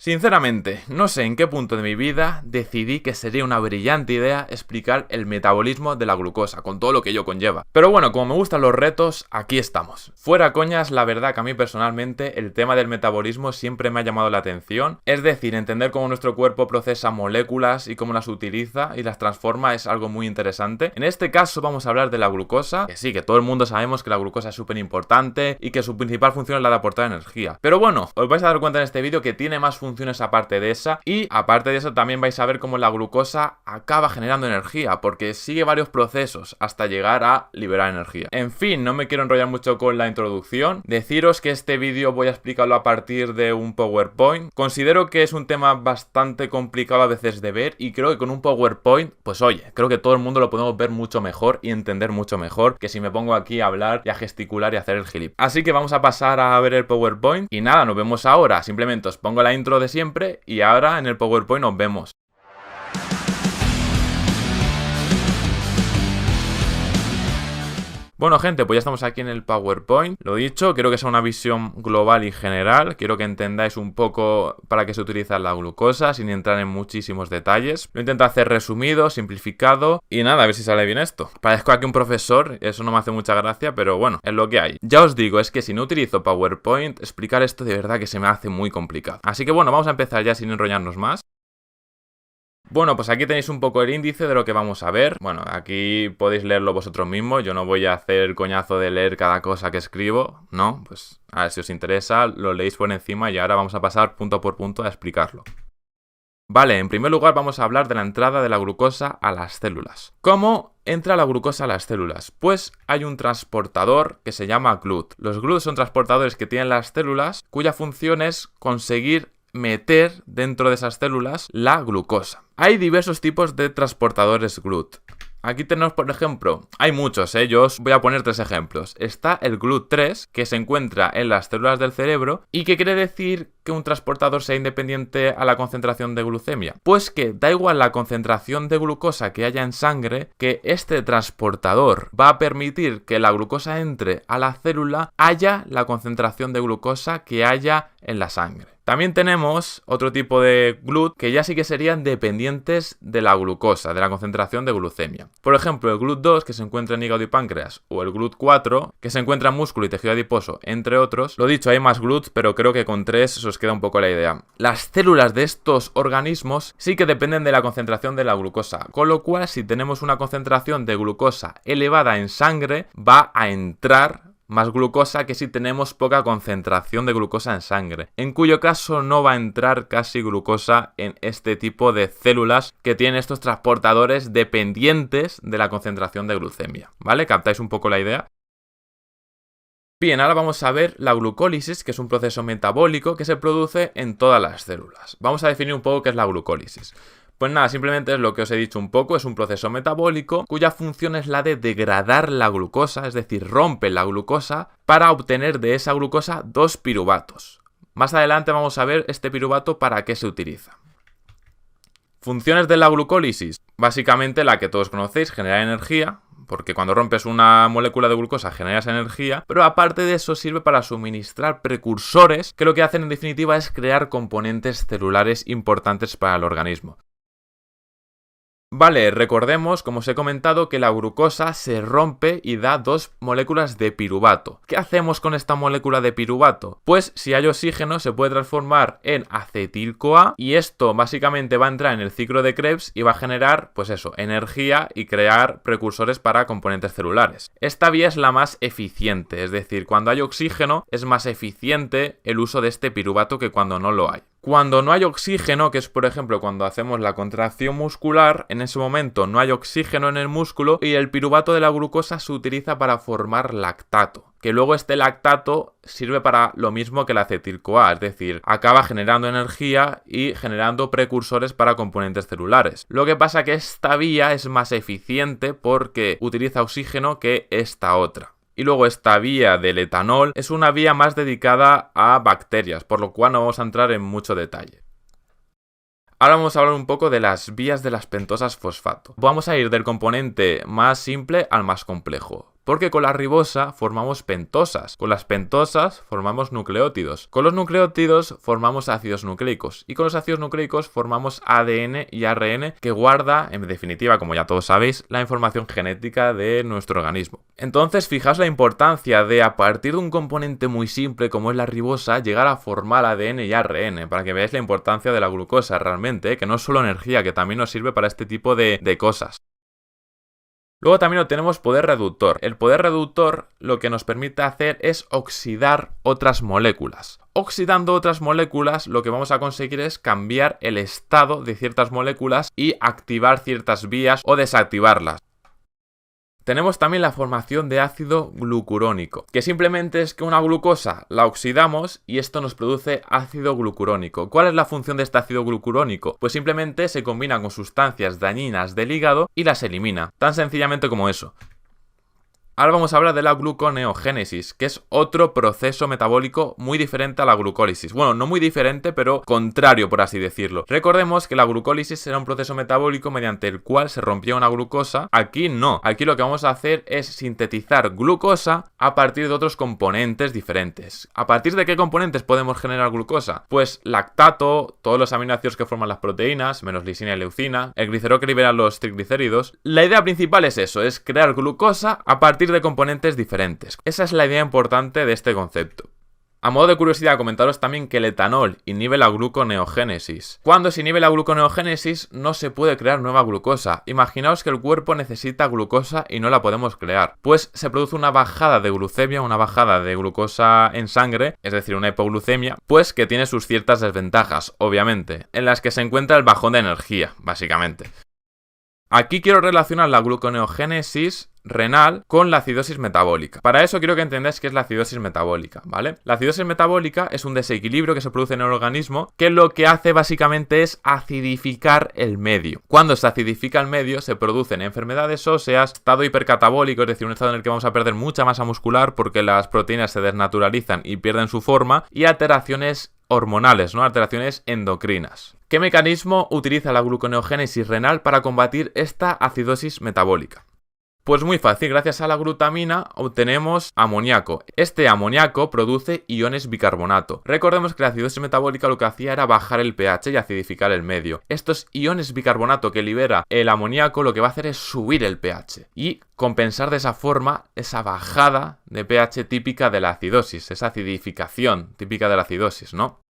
Sinceramente, no sé en qué punto de mi vida decidí que sería una brillante idea explicar el metabolismo de la glucosa, con todo lo que ello conlleva. Pero bueno, como me gustan los retos, aquí estamos. Fuera coñas, la verdad que a mí personalmente el tema del metabolismo siempre me ha llamado la atención. Es decir, entender cómo nuestro cuerpo procesa moléculas y cómo las utiliza y las transforma es algo muy interesante. En este caso vamos a hablar de la glucosa, que sí, que todo el mundo sabemos que la glucosa es súper importante y que su principal función es la de aportar energía. Pero bueno, os vais a dar cuenta en este vídeo que tiene más funciones aparte de esa, y aparte de eso también vais a ver cómo la glucosa acaba generando energía, porque sigue varios procesos hasta llegar a liberar energía. En fin, no me quiero enrollar mucho con la introducción. Deciros que este vídeo voy a explicarlo a partir de un PowerPoint. Considero que es un tema bastante complicado a veces de ver, y creo que con un PowerPoint, pues oye, creo que todo el mundo lo podemos ver mucho mejor y entender mucho mejor que si me pongo aquí a hablar y a gesticular y a hacer el gilip. Así que vamos a pasar a ver el PowerPoint y nada, nos vemos ahora. Simplemente os pongo la intro de siempre y ahora en el PowerPoint nos vemos. Bueno gente, pues ya estamos aquí en el PowerPoint. Lo dicho, quiero que sea una visión global y general. Quiero que entendáis un poco para qué se utiliza la glucosa sin entrar en muchísimos detalles. Lo intento hacer resumido, simplificado y nada, a ver si sale bien esto. Parezco aquí un profesor, eso no me hace mucha gracia, pero bueno, es lo que hay. Ya os digo, es que si no utilizo PowerPoint, explicar esto de verdad que se me hace muy complicado. Así que bueno, vamos a empezar ya sin enrollarnos más. Bueno, pues aquí tenéis un poco el índice de lo que vamos a ver. Bueno, aquí podéis leerlo vosotros mismos. Yo no voy a hacer el coñazo de leer cada cosa que escribo, ¿no? Pues a ver si os interesa, lo leéis por encima y ahora vamos a pasar punto por punto a explicarlo. Vale, en primer lugar vamos a hablar de la entrada de la glucosa a las células. ¿Cómo entra la glucosa a las células? Pues hay un transportador que se llama GLUT. Los GLUT son transportadores que tienen las células cuya función es conseguir meter dentro de esas células la glucosa. Hay diversos tipos de transportadores GLUT. Aquí tenemos, por ejemplo, hay muchos, yo os voy a poner 3 ejemplos. Está el GLUT3, que se encuentra en las células del cerebro y que quiere decir que un transportador sea independiente a la concentración de glucemia. Pues que da igual la concentración de glucosa que haya en sangre, que este transportador va a permitir que la glucosa entre a la célula, haya la concentración de glucosa que haya en la sangre. También tenemos otro tipo de GLUT que ya sí que serían dependientes de la glucosa, de la concentración de glucemia. Por ejemplo, el GLUT2, que se encuentra en hígado y páncreas, o el GLUT4, que se encuentra en músculo y tejido adiposo, entre otros. Lo dicho, hay más GLUT, pero creo que con 3 os queda un poco la idea. Las células de estos organismos sí que dependen de la concentración de la glucosa, con lo cual si tenemos una concentración de glucosa elevada en sangre, va a entrar más glucosa que si tenemos poca concentración de glucosa en sangre, en cuyo caso no va a entrar casi glucosa en este tipo de células que tienen estos transportadores dependientes de la concentración de glucemia, ¿vale? ¿Captáis un poco la idea? Bien, ahora vamos a ver la glucólisis, que es un proceso metabólico que se produce en todas las células. Vamos a definir un poco qué es la glucólisis. Pues nada, simplemente es lo que os he dicho un poco, es un proceso metabólico cuya función es la de degradar la glucosa, es decir, rompe la glucosa para obtener de esa glucosa 2 piruvatos. Más adelante vamos a ver este piruvato para qué se utiliza. Funciones de la glucólisis, básicamente la que todos conocéis, generar energía, porque cuando rompes una molécula de glucosa generas energía, pero aparte de eso sirve para suministrar precursores que lo que hacen en definitiva es crear componentes celulares importantes para el organismo. Vale, recordemos, como os he comentado, que la glucosa se rompe y da 2 moléculas de piruvato. ¿Qué hacemos con esta molécula de piruvato? Pues si hay oxígeno se puede transformar en acetil-CoA y esto básicamente va a entrar en el ciclo de Krebs y va a generar, pues eso, energía y crear precursores para componentes celulares. Esta vía es la más eficiente, es decir, cuando hay oxígeno es más eficiente el uso de este piruvato que cuando no lo hay. Cuando no hay oxígeno, que es por ejemplo cuando hacemos la contracción muscular, en ese momento no hay oxígeno en el músculo y el piruvato de la glucosa se utiliza para formar lactato. Que luego este lactato sirve para lo mismo que el acetil-CoA, es decir, acaba generando energía y generando precursores para componentes celulares. Lo que pasa que esta vía es más eficiente porque utiliza oxígeno que esta otra. Y luego esta vía del etanol es una vía más dedicada a bacterias, por lo cual no vamos a entrar en mucho detalle. Ahora vamos a hablar un poco de las vías de las pentosas fosfato. Vamos a ir del componente más simple al más complejo. Porque con la ribosa formamos pentosas, con las pentosas formamos nucleótidos, con los nucleótidos formamos ácidos nucleicos y con los ácidos nucleicos formamos ADN y ARN que guarda, en definitiva, como ya todos sabéis, la información genética de nuestro organismo. Entonces, fijaos la importancia de, a partir de un componente muy simple como es la ribosa, llegar a formar ADN y ARN, para que veáis la importancia de la glucosa realmente, que no es solo energía, que también nos sirve para este tipo de cosas. Luego también obtenemos poder reductor. El poder reductor lo que nos permite hacer es oxidar otras moléculas. Oxidando otras moléculas lo que vamos a conseguir es cambiar el estado de ciertas moléculas y activar ciertas vías o desactivarlas. Tenemos también la formación de ácido glucurónico, que simplemente es que una glucosa la oxidamos y esto nos produce ácido glucurónico. ¿Cuál es la función de este ácido glucurónico? Pues simplemente se combina con sustancias dañinas del hígado y las elimina, tan sencillamente como eso. Ahora vamos a hablar de la gluconeogénesis, que es otro proceso metabólico muy diferente a la glucólisis. Bueno, no muy diferente, pero contrario, por así decirlo. Recordemos que la glucólisis era un proceso metabólico mediante el cual se rompía una glucosa. Aquí no. Aquí lo que vamos a hacer es sintetizar glucosa a partir de otros componentes diferentes. ¿A partir de qué componentes podemos generar glucosa? Pues lactato, todos los aminoácidos que forman las proteínas, menos lisina y leucina, el glicerol que libera los triglicéridos. La idea principal es eso, es crear glucosa a partir de componentes diferentes. Esa es la idea importante de este concepto. A modo de curiosidad, comentaros también que el etanol inhibe la gluconeogénesis. Cuando se inhibe la gluconeogénesis no se puede crear nueva glucosa. Imaginaos que el cuerpo necesita glucosa y no la podemos crear. Pues se produce una bajada de glucemia, una bajada de glucosa en sangre, es decir, una hipoglucemia, pues que tiene sus ciertas desventajas, obviamente, en las que se encuentra el bajón de energía, básicamente. Aquí quiero relacionar la gluconeogénesis renal con la acidosis metabólica. Para eso quiero que entendáis qué es la acidosis metabólica, ¿vale? La acidosis metabólica es un desequilibrio que se produce en el organismo que lo que hace básicamente es acidificar el medio. Cuando se acidifica el medio se producen enfermedades óseas, estado hipercatabólico, es decir, un estado en el que vamos a perder mucha masa muscular porque las proteínas se desnaturalizan y pierden su forma, y alteraciones hormonales, ¿no? Alteraciones endocrinas. ¿Qué mecanismo utiliza la gluconeogénesis renal para combatir esta acidosis metabólica? Pues muy fácil, gracias a la glutamina obtenemos amoníaco. Este amoníaco produce iones bicarbonato. Recordemos que la acidosis metabólica lo que hacía era bajar el pH y acidificar el medio. Estos iones bicarbonato que libera el amoníaco lo que va a hacer es subir el pH y compensar de esa forma esa bajada de pH típica de la acidosis, esa acidificación típica de la acidosis, ¿no?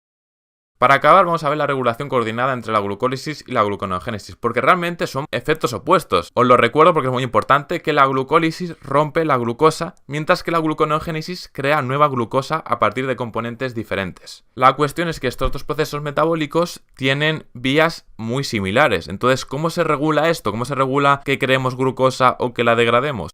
Para acabar vamos a ver la regulación coordinada entre la glucólisis y la gluconeogénesis, porque realmente son efectos opuestos. Os lo recuerdo porque es muy importante que la glucólisis rompe la glucosa, mientras que la gluconeogénesis crea nueva glucosa a partir de componentes diferentes. La cuestión es que estos dos procesos metabólicos tienen vías muy similares. Entonces, ¿cómo se regula esto? ¿Cómo se regula que creemos glucosa o que la degrademos?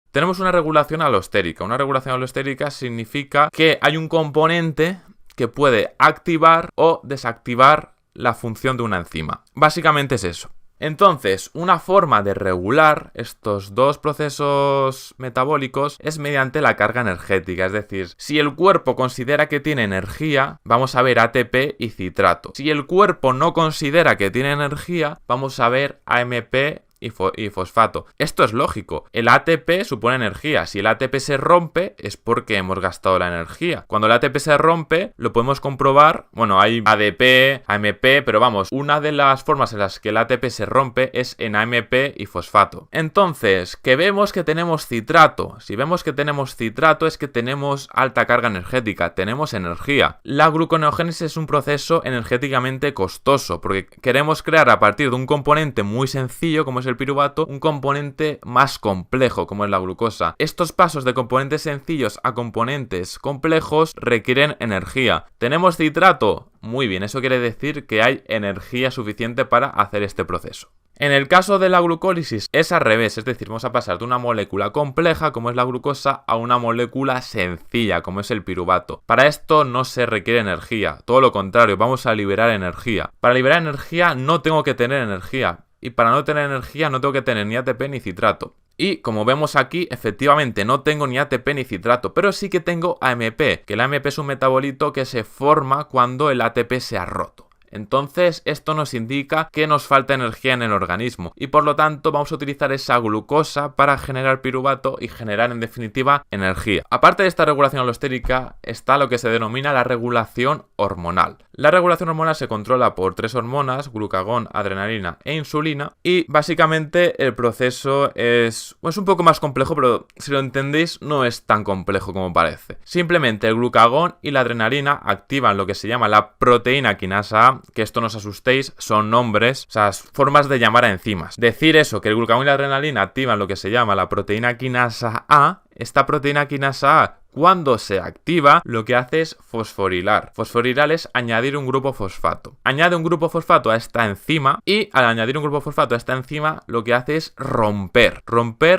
Tenemos una regulación alostérica. Una regulación alostérica significa que hay un componente que puede activar o desactivar la función de una enzima. Básicamente es eso. Entonces, una forma de regular estos dos procesos metabólicos es mediante la carga energética. Es decir, si el cuerpo considera que tiene energía, vamos a ver ATP y citrato. Si el cuerpo no considera que tiene energía, vamos a ver AMP y fosfato. Esto es lógico. El ATP supone energía. Si el ATP se rompe es porque hemos gastado la energía. Cuando el ATP se rompe lo podemos comprobar. Bueno, hay ADP, AMP, pero vamos, una de las formas en las que el ATP se rompe es en AMP y fosfato. Entonces, que vemos que tenemos citrato. Si vemos que tenemos citrato es que tenemos alta carga energética, tenemos energía. La gluconeogénesis es un proceso energéticamente costoso porque queremos crear a partir de un componente muy sencillo como es el piruvato, un componente más complejo como es la glucosa. Estos pasos de componentes sencillos a componentes complejos requieren energía. ¿Tenemos citrato? Muy bien, eso quiere decir que hay energía suficiente para hacer este proceso. En el caso de la glucólisis es al revés, es decir, vamos a pasar de una molécula compleja como es la glucosa a una molécula sencilla como es el piruvato. Para esto no se requiere energía, todo lo contrario, vamos a liberar energía. Para liberar energía no tengo que tener energía. Y para no tener energía no tengo que tener ni ATP ni citrato. Y como vemos aquí, efectivamente no tengo ni ATP ni citrato, pero sí que tengo AMP, que el AMP es un metabolito que se forma cuando el ATP se ha roto. Entonces esto nos indica que nos falta energía en el organismo y por lo tanto vamos a utilizar esa glucosa para generar piruvato y generar en definitiva energía. Aparte de esta regulación alostérica está lo que se denomina la regulación hormonal. La regulación hormonal se controla por 3 hormonas, glucagón, adrenalina e insulina, y básicamente el proceso es un poco más complejo, pero si lo entendéis no es tan complejo como parece. Simplemente el glucagón y la adrenalina activan lo que se llama la proteína quinasa A, que esto no os asustéis, son nombres, o sea, formas de llamar a enzimas. Decir eso, que el glucagón y la adrenalina activan lo que se llama la proteína quinasa A, esta proteína quinasa A, cuando se activa, lo que hace es fosforilar. Fosforilar es añadir un grupo fosfato. Añade un grupo fosfato a esta enzima y al añadir un grupo fosfato a esta enzima, lo que hace es romper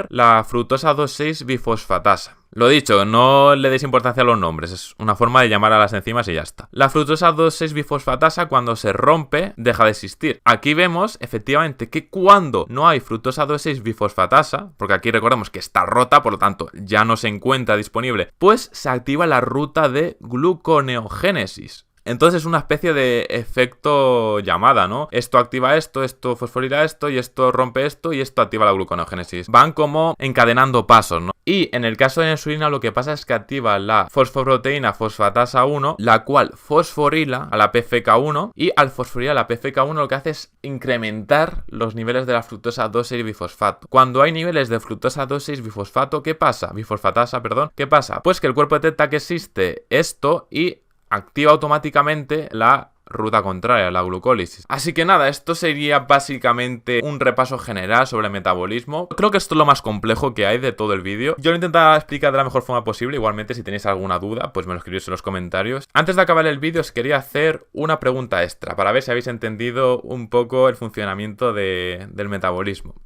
la fructosa 2,6 bifosfatasa. Lo dicho, no le deis importancia a los nombres, es una forma de llamar a las enzimas y ya está. La fructosa 2,6 bifosfatasa, cuando se rompe, deja de existir. Aquí vemos efectivamente que cuando no hay fructosa 2,6 bifosfatasa, porque aquí recordemos que está rota, por lo tanto ya no se encuentra disponible, pues se activa la ruta de gluconeogénesis. Entonces es una especie de efecto llamada, ¿no? Esto activa esto fosforila esto, y esto rompe esto, y esto activa la gluconeogénesis. Van como encadenando pasos, ¿no? Y en el caso de la insulina lo que pasa es que activa la fosfoproteína fosfatasa 1, la cual fosforila a la PFK1, y al fosforilar a la PFK1 lo que hace es incrementar los niveles de la fructosa 2,6 bifosfato. Cuando hay niveles de fructosa 2,6 bifosfato, ¿qué pasa? Bifosfatasa, perdón. ¿Qué pasa? Pues que el cuerpo detecta que existe esto y activa automáticamente la ruta contraria, la glucólisis. Así que nada, esto sería básicamente un repaso general sobre el metabolismo. Creo que esto es lo más complejo que hay de todo el vídeo. Yo lo he intentado explicar de la mejor forma posible. Igualmente, si tenéis alguna duda, pues me lo escribís en los comentarios. Antes de acabar el vídeo, os quería hacer una pregunta extra para ver si habéis entendido un poco el funcionamiento del metabolismo.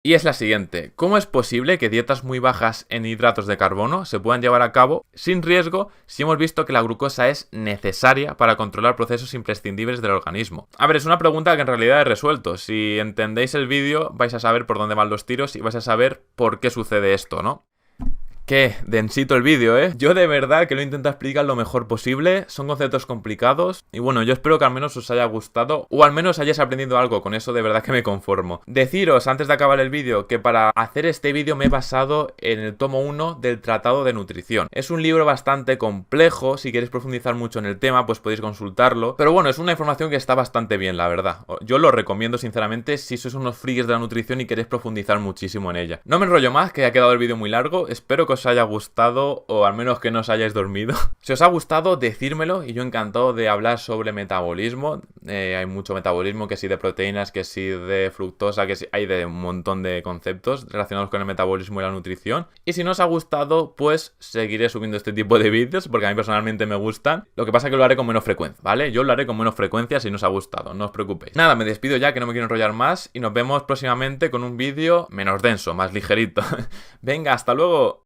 Y es la siguiente: ¿cómo es posible que dietas muy bajas en hidratos de carbono se puedan llevar a cabo sin riesgo si hemos visto que la glucosa es necesaria para controlar procesos imprescindibles del organismo? A ver, es una pregunta que en realidad he resuelto. Si entendéis el vídeo vais a saber por dónde van los tiros y vais a saber por qué sucede esto, ¿no? Qué densito el vídeo, ¿eh? Yo de verdad que lo intento explicar lo mejor posible. Son conceptos complicados. Y bueno, yo espero que al menos os haya gustado, o al menos hayáis aprendido algo. Con eso de verdad que me conformo. Deciros, antes de acabar el vídeo, que para hacer este vídeo me he basado en el tomo 1 del Tratado de Nutrición. Es un libro bastante complejo. Si queréis profundizar mucho en el tema, pues podéis consultarlo. Pero bueno, es una información que está bastante bien, la verdad. Yo lo recomiendo sinceramente si sois unos frikis de la nutrición y queréis profundizar muchísimo en ella. No me enrollo más, que ha quedado el vídeo muy largo. Espero que os haya gustado, o al menos que no os hayáis dormido. Si os ha gustado, decírmelo, y yo encantado de hablar sobre metabolismo. Hay mucho metabolismo, que sí de proteínas, que sí de fructosa, que sí, hay de un montón de conceptos relacionados con el metabolismo y la nutrición. Y si no os ha gustado, pues seguiré subiendo este tipo de vídeos, porque a mí personalmente me gustan. Lo que pasa es que lo haré con menos frecuencia, ¿vale? Yo lo haré con menos frecuencia si no os ha gustado, no os preocupéis. Nada, me despido ya, que no me quiero enrollar más, y nos vemos próximamente con un vídeo menos denso, más ligerito. Venga, hasta luego.